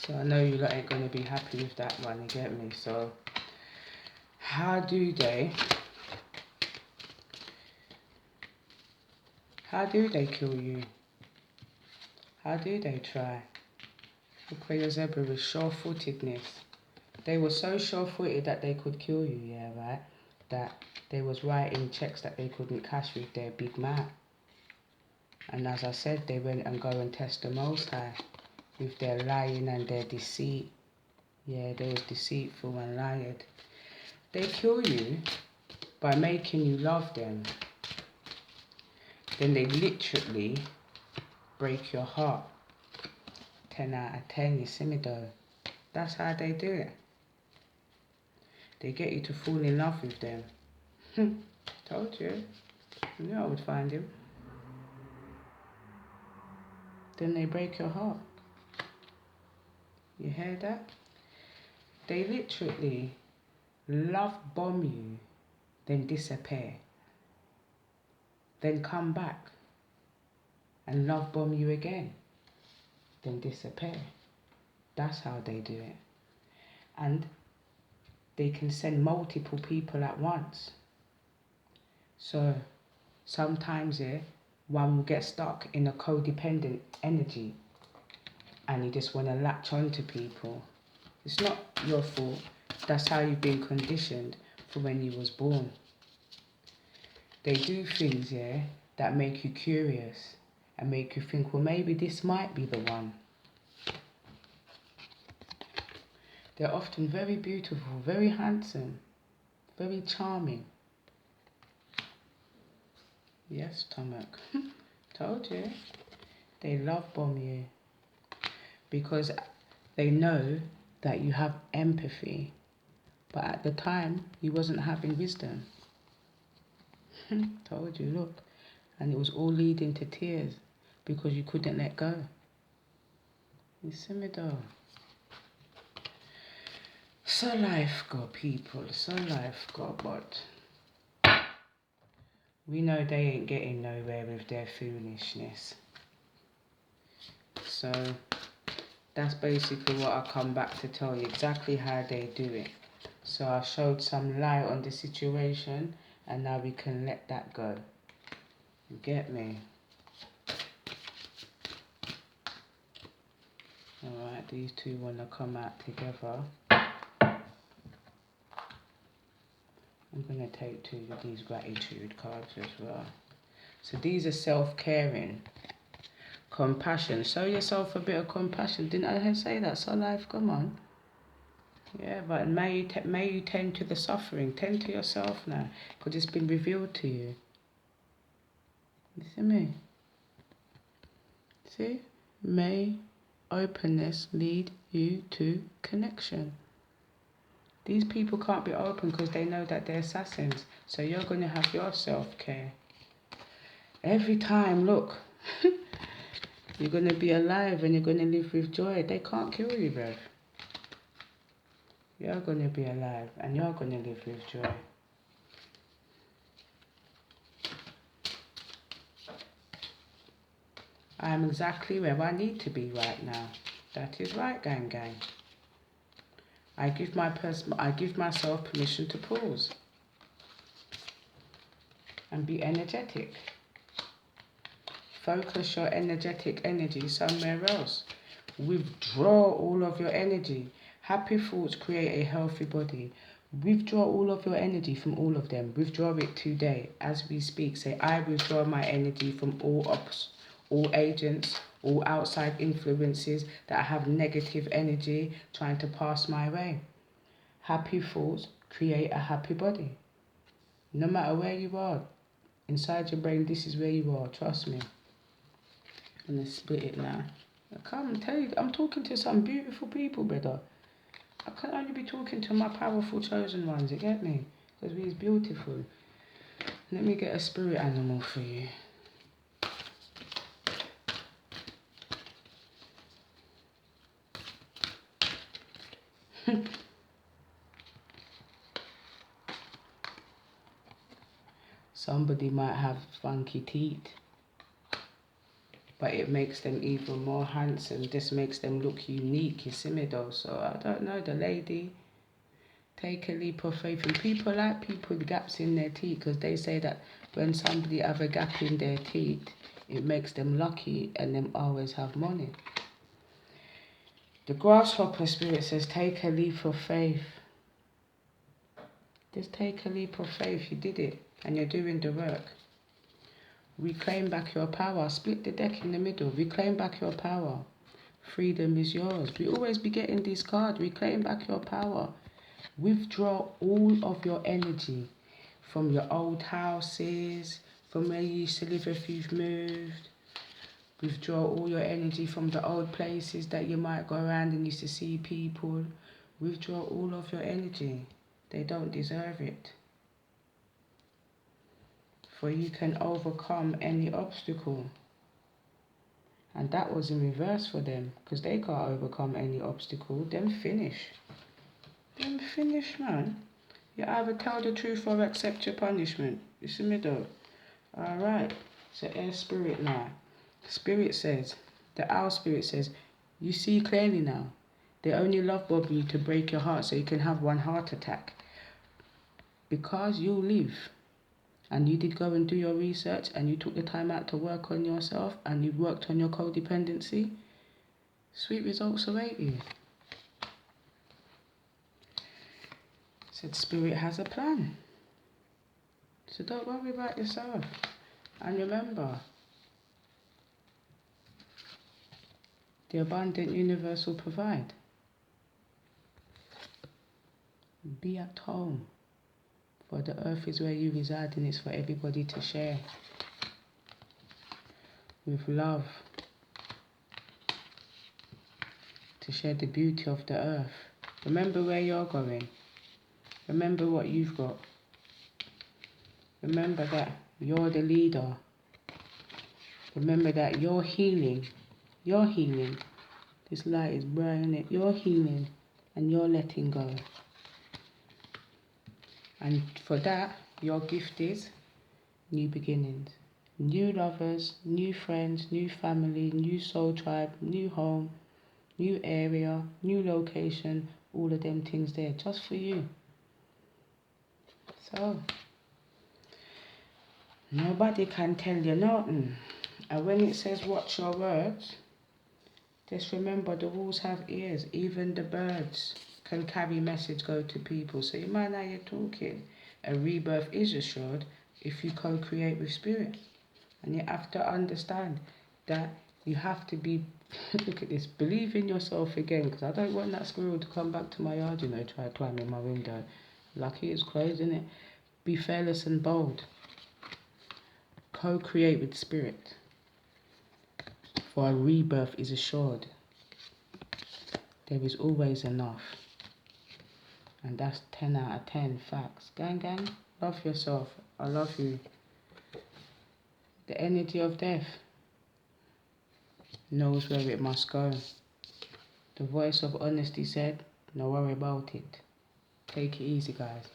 So I know you lot ain't going to be happy with that one, you get me? So how do they kill you? How do they try? Look where your zebra was sure-footedness. They were so sure-footed that they could kill you, yeah, right? That they was writing checks that they couldn't cash with their big mouth. And as I said, they went and go and test the Most High with their lying and their deceit. Yeah, they was deceitful and lied. They kill you by making you love them. Then they literally break your heart. 10 out of 10, you see me though? That's how they do it. They get you to fall in love with them. Told you. You knew I would find him. Then they break your heart. You hear that? They literally love bomb you, then disappear. Then come back and love bomb you again, then disappear. That's how they do it. And they can send multiple people at once. So sometimes one will get stuck in a codependent energy and you just want to latch on to people. It's not your fault. That's how you've been conditioned from when you was born. They do things, that make you curious and make you think, well, maybe this might be the one. They're often very beautiful, very handsome, very charming. Yes, stomach. Told you. They love bomb you because they know that you have empathy, but at the time you wasn't having wisdom. Told you, look. And it was all leading to tears because you couldn't let go. You see me though? So life got people, so life got, but we know they ain't getting nowhere with their foolishness. So that's basically what I come back to tell you, exactly how they do it. So I showed some light on the situation and now we can let that go. You get me? Alright, these two want to come out together. I'm going to take two of these gratitude cards as well. So these are self-caring. Compassion. Show yourself a bit of compassion. Didn't I say that? So life, come on. Yeah, but may you tend to the suffering. Tend to yourself now. Because it's been revealed to you. You see me? See? May openness lead you to connection. These people can't be open because they know that they're assassins. So you're going to have your self-care. Every time, look. You're going to be alive and you're going to live with joy. They can't kill you, bro. You're going to be alive and you're going to live with joy. I am exactly where I need to be right now. That is right, gang. I give myself permission to pause and be energetic. Focus your energetic energy somewhere else. Withdraw all of your energy. Happy thoughts create a healthy body. Withdraw all of your energy from all of them. Withdraw it today as we speak. Say, I withdraw my energy from all agents, all outside influences that have negative energy trying to pass my way. Happy thoughts create a happy body. No matter where you are, inside your brain, this is where you are. Trust me. I'm going to split it now. I can't tell you, I'm talking to some beautiful people, brother. I can only be talking to my powerful chosen ones, you get me? Because we're beautiful. Let me get a spirit animal for you. Somebody might have funky teeth. but it makes them even more handsome. Just makes them look unique, you see me though. So I don't know, the lady, take a leap of faith. And people like people with gaps in their teeth, because they say that when somebody have a gap in their teeth, it makes them lucky and them always have money. The grasshopper spirit says, take a leap of faith. Just take a leap of faith. You did it and you're doing the work. Reclaim back your power. Split the deck in the middle. Reclaim back your power. Freedom is yours. We always be getting this card. Reclaim back your power. Withdraw all of your energy from your old houses, from where you used to live if you've moved. Withdraw all your energy from the old places that you might go around and used to see people. Withdraw all of your energy. They don't deserve it. For you can overcome any obstacle. And that was in reverse for them, because they can't overcome any obstacle. Them finish. Them finish, man. You either tell the truth or accept your punishment. You see me though? Alright. So air spirit now. Spirit says, the owl spirit says, you see clearly now. They only love bombing you to break your heart so you can have one heart attack. Because you live. And you did go and do your research and you took the time out to work on yourself and you worked on your codependency, sweet results await you. Said spirit has a plan. So don't worry about yourself. And remember, the abundant universe will provide. Be at home. For the earth is where you reside and it's for everybody to share. With love. To share the beauty of the earth. Remember where you're going. Remember what you've got. Remember that you're the leader. Remember that you're healing. You're healing. This light is bright, isn't it? You're healing and you're letting go. And for that, your gift is new beginnings. New lovers, new friends, new family, new soul tribe, new home, new area, new location, all of them things there, just for you. So, nobody can tell you nothing. And when it says watch your words, just remember the wolves have ears. Even the birds can carry message go to people. So you might know you're talking. A rebirth is assured if you co-create with spirit. And you have to understand that you have to be, look at this, believe in yourself again. Because I don't want that squirrel to come back to my yard, you know, try to climb in my window. Lucky it's closed, isn't it? Be fearless and bold. Co-create with spirit. For a rebirth is assured. There is always enough. And that's 10 out of 10 facts. Gang, gang, love yourself. I love you. The energy of death knows where it must go. The voice of honesty said, no worry about it. Take it easy, guys.